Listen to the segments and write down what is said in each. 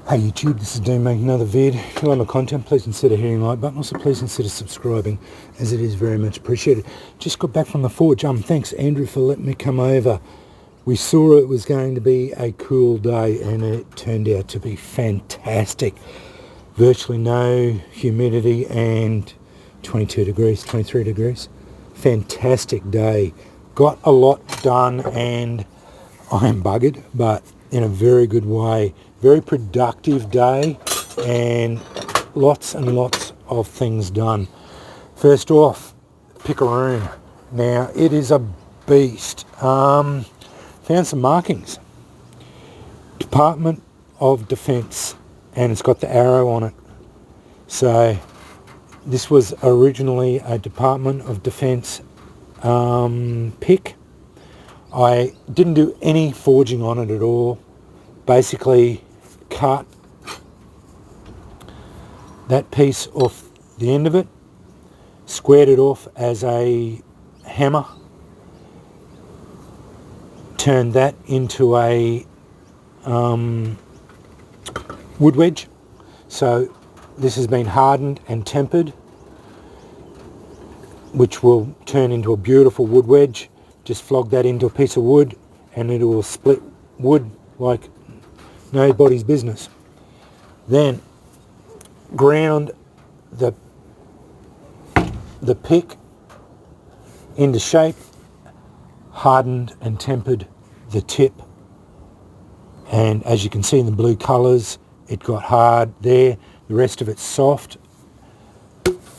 Hey YouTube, this is Dean making another vid. If you like my content, please consider hitting the like button. Also, please consider subscribing, as it is very much appreciated. Just got back from the forge. Thanks Andrew for letting me come over. We saw it was going to be a cool day, and it turned out to be fantastic. Virtually no humidity and 22 degrees, 23 degrees. Fantastic day. Got a lot done, and I am buggered, but in a very good way. Very productive day and lots of things done. First off, pickaroon. Now it is a beast. Found some markings. Department of Defence, and it's got the arrow on it. So this was originally a Department of Defence pick. I didn't do any forging on it at all. Basically cut that piece off the end of it, squared it off as a hammer, turned that into a wood wedge. So this has been hardened and tempered, which will turn into a beautiful wood wedge. Just flog that into a piece of wood and it will split wood like nobody's business. Then ground the pick into shape, hardened and tempered the tip, and as you can see in the blue colours, it got hard there. The rest of it's soft.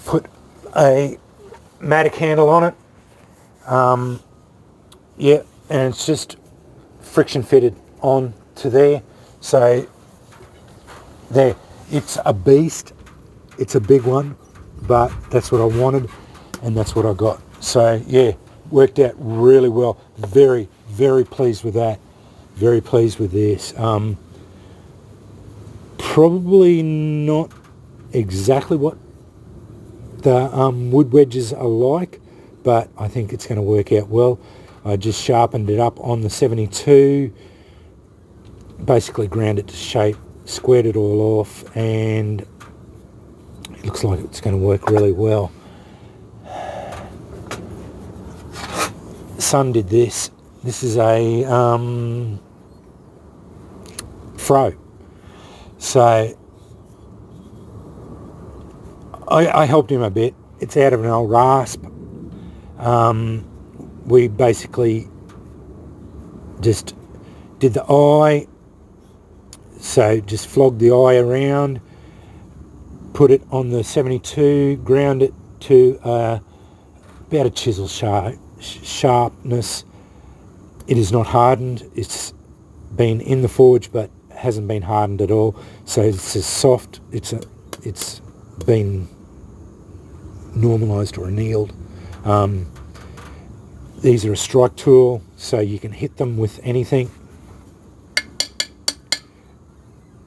Put a matic handle on it. Yeah, and it's just friction fitted on to there. So there, it's a beast. It's a big one, but that's what I wanted and that's what I got. So yeah, worked out really well. Very pleased with that. Very pleased with this. Probably not exactly what the wood wedges are like, but I think it's going to work out well. I just sharpened it up on the 72, basically ground it to shape, squared it all off, and it looks like it's going to work really well. Son did this. This is a frow. So I helped him a bit. It's out of an old rasp. We basically just did the eye, so just flogged the eye around, put it on the 72, ground it to about a chisel sharpness. It is not hardened. It's been in the forge but hasn't been hardened at all, so it's as soft. It's been normalised or annealed. These are a strike tool, so you can hit them with anything.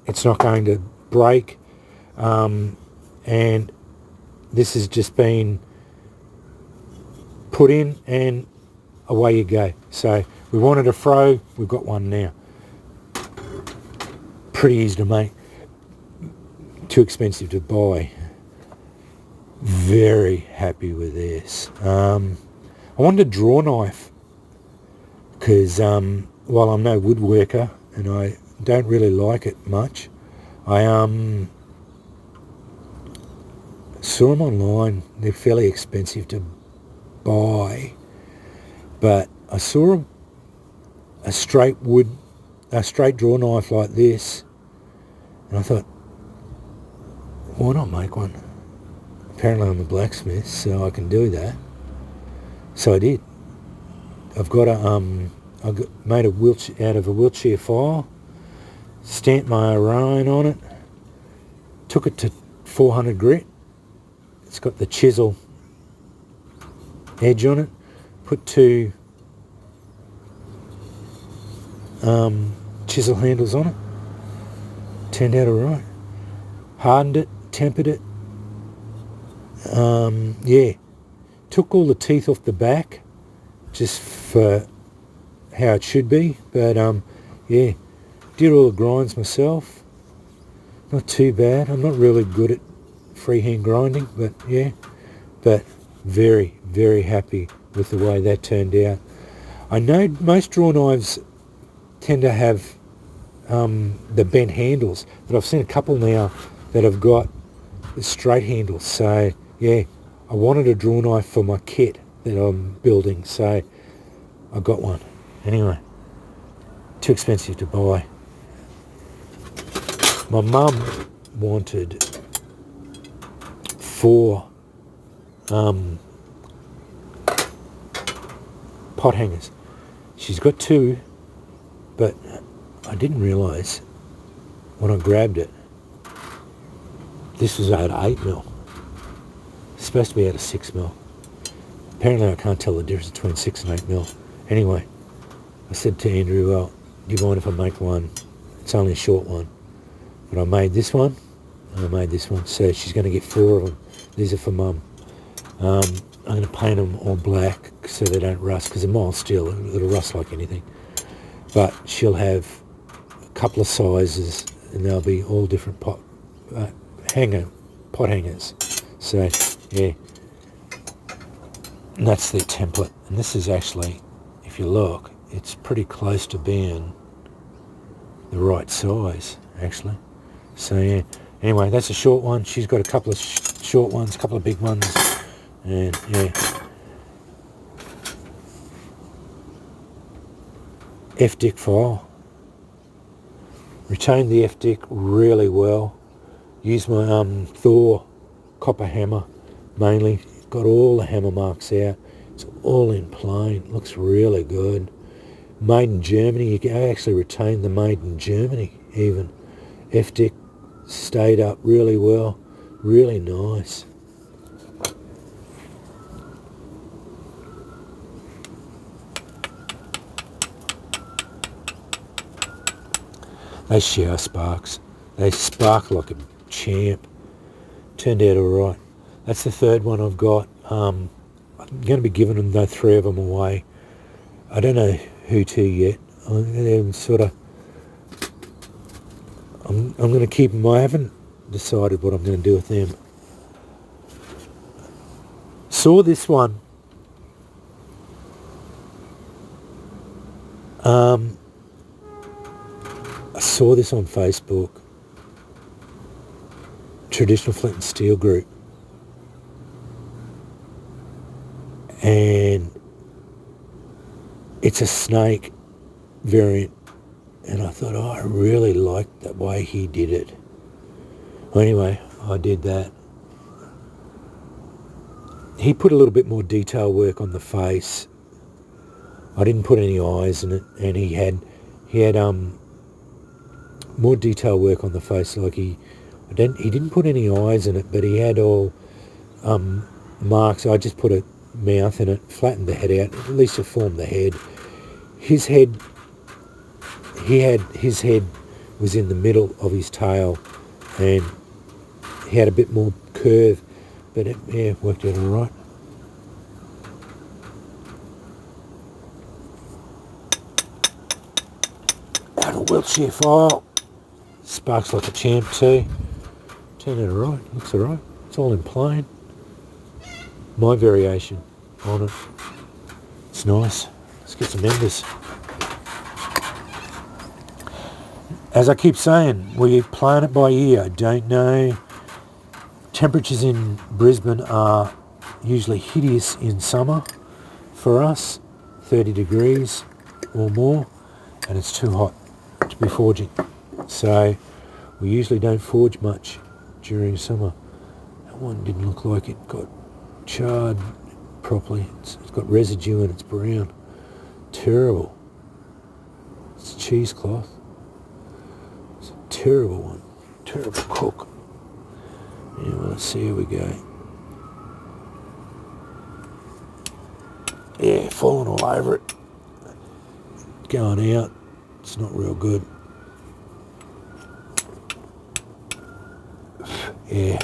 It's not going to break. And this has just been put in and away you go. So we wanted a frow, we've got one now. Pretty easy to make. Too expensive to buy. Very happy with this. I wanted a draw knife because while I'm no woodworker and I don't really like it much, I saw them online. They're fairly expensive to buy, but I saw a straight draw knife like this, and I thought, why not make one? Apparently I'm a blacksmith, so I can do that. So I did. I've got made a wheelchair out of a wheelchair file, stamped my Orion on it, took it to 400 grit. It's got the chisel edge on it. Put two chisel handles on it. Turned out alright. Hardened it, tempered it. Yeah. Took all the teeth off the back just for how it should be, but yeah, did all the grinds myself. Not too bad. I'm not really good at freehand grinding, but yeah. But very, very happy with the way that turned out. I know most draw knives tend to have the bent handles, but I've seen a couple now that have got the straight handles. So yeah, I wanted a draw knife for my kit that I'm building, so I got one. Anyway, too expensive to buy. My mum wanted 4 pot hangers. She's got 2, but I didn't realise when I grabbed it, this was out of 8mm. It's supposed to be out of 6mm. Apparently I can't tell the difference between 6 and 8mm. Anyway, I said to Andrew, well, do you mind if I make one? It's only a short one. But I made this one, and I made this one. So she's going to get 4 of them. These are for Mum. I'm going to paint them all black so they don't rust, because they're mild steel. It'll rust like anything. But she'll have a couple of sizes, and they'll be all different pot hangers. So, yeah. And that's their template. And this is actually, if you look, it's pretty close to being the right size, actually. So, yeah. Anyway, that's a short one. She's got a couple of short ones, a couple of big ones. And, yeah. F-dick file. Retained the F-dick really well. Used my Thor copper hammer mainly. Got all the hammer marks out. It's all in plane. Looks really good. Made in Germany. You can actually retain the made in Germany even. F-dick stayed up really well. Really nice. They shower sparks. They spark like a champ. Turned out alright. That's the 3rd one I've got. I'm going to be giving them, the 3 of them away. I don't know who to yet. I'm going to keep them. I haven't decided what I'm going to do with them. Saw this one. I saw this on Facebook. Traditional Flint and Steel group. And it's a snake variant. And I thought, oh, I really liked the way he did it. Well, anyway, I did that. He put a little bit more detail work on the face. I didn't put any eyes in it, and he had more detail work on the face. Like he didn't put any eyes in it, but he had all marks. I just put a mouth in it, flattened the head out, at least to form the head. His head was in the middle of his tail, and he had a bit more curve, but it worked out all right. Out of Wiltshire file. Sparks like a champ too. Turned out alright. Looks alright. It's all in plain. My variation on it. It's nice. Let's get some embers. As I keep saying, we're playing it by ear. I don't know. Temperatures in Brisbane are usually hideous in summer for us. 30 degrees or more. And it's too hot to be forging. So we usually don't forge much during summer. That one didn't look like it got charred properly. It's got residue and it's brown. Terrible. It's cheesecloth. It's a terrible one. Terrible cook. Yeah, well, let's see how we go. Yeah, falling all over it. Going out. It's not real good. Yeah,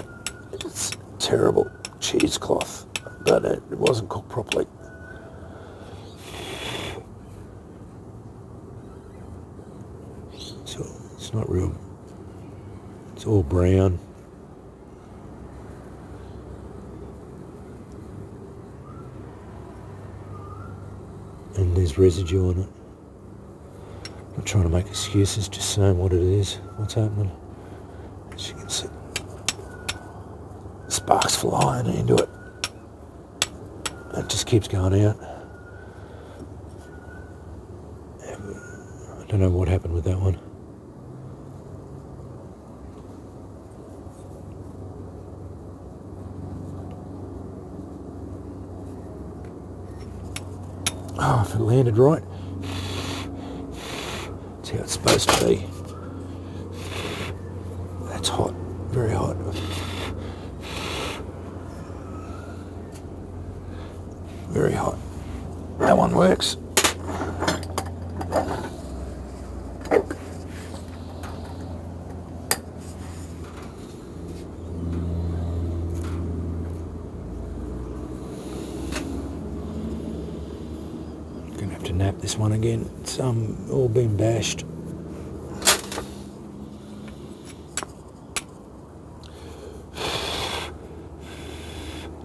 it's terrible cheesecloth, but it wasn't cooked properly. So it's not real It's all brown. And there's residue on it. I'm not trying to make excuses, just saying what it is, what's happening. As you can see, sparks flying into it. It just keeps going out. I don't know what happened with that one. Oh, if it landed right. That's how it's supposed to be. That's hot, very hot. Very hot. That one works. Gonna have to nap this one again. It's all been bashed.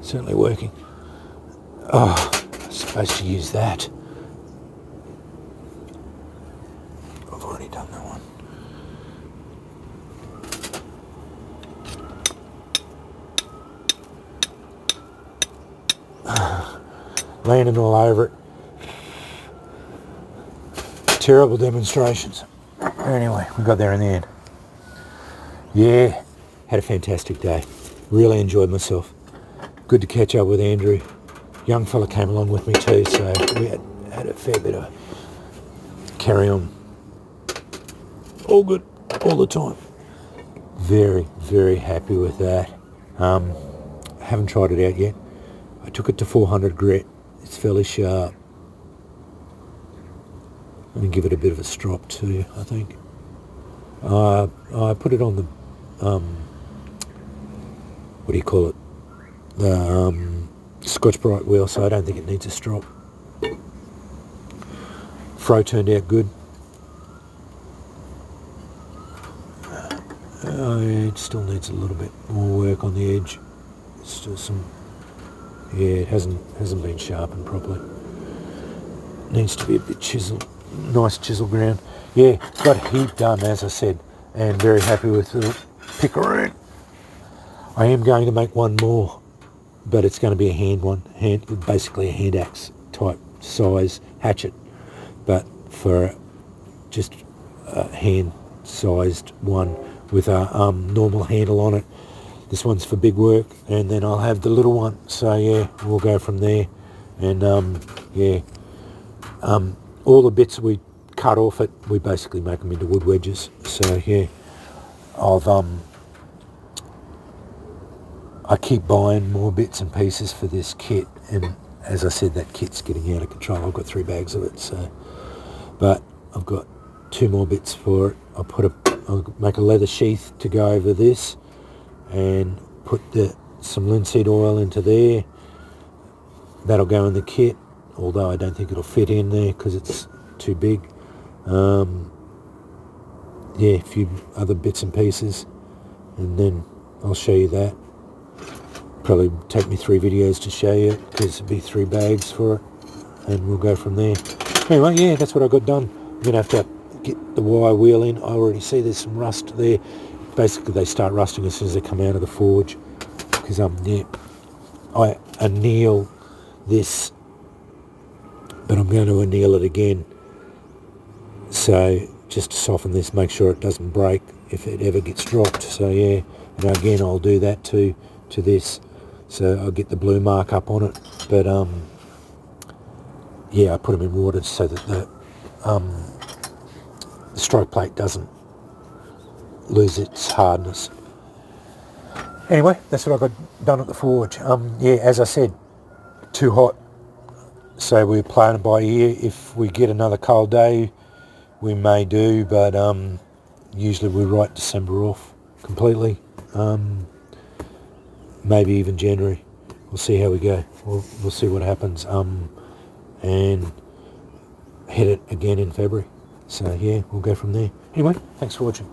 Certainly working. Oh, I'm supposed to use that. I've already done that one. Landing all over it. Terrible demonstrations. Anyway, we got there in the end. Yeah, had a fantastic day. Really enjoyed myself. Good to catch up with Andrew. Young fella came along with me too, so we had a fair bit of carry on. All good, all the time. Very, very happy with that. Haven't tried it out yet. I took it to 400 grit. It's fairly sharp. I'm going to give it a bit of a strop too, I think. I put it on the, what do you call it? The Scotch Brite wheel, so I don't think it needs a strop. Frow turned out good. It still needs a little bit more work on the edge. Still some, yeah, it hasn't been sharpened properly. Needs to be a bit chiseled. Nice chisel ground. Yeah, got a heap done, as I said, and very happy with the pickaroon. I am going to make one more, but it's going to be a hand one, basically a hand axe type size hatchet, but for just a hand sized one with a normal handle on it. This one's for big work, and then I'll have the little one. So yeah, we'll go from there. And yeah. All the bits we cut off it, we basically make them into wood wedges. So yeah, I keep buying more bits and pieces for this kit, and as I said, that kit's getting out of control. I've got 3 bags of it, so, but I've got 2 more bits for it. I'll make a leather sheath to go over this, and put some linseed oil into there. That'll go in the kit, although I don't think it'll fit in there because it's too big. Yeah, a few other bits and pieces, and then I'll show you that. Probably take me 3 videos to show you, because it'll be 3 bags for it, and we'll go from there. Anyway, yeah, that's what I got done. I'm going to have to get the wire wheel in. I already see there's some rust there. Basically, they start rusting as soon as they come out of the forge, because yeah, I anneal this, but I'm going to anneal it again, so just to soften this, make sure it doesn't break if it ever gets dropped. So yeah, and again I'll do that to this, so I'll get the blue mark up on it. But yeah, I put them in water so that the stroke plate doesn't lose its hardness. Anyway, that's what I got done at the forge. Yeah, as I said, too hot, so we're playing it by ear. If we get another cold day, we may do, but usually we write December off completely. Maybe even January. We'll see how we go. We'll see what happens, and hit it again in February. So yeah, we'll go from there. Anyway, thanks for watching.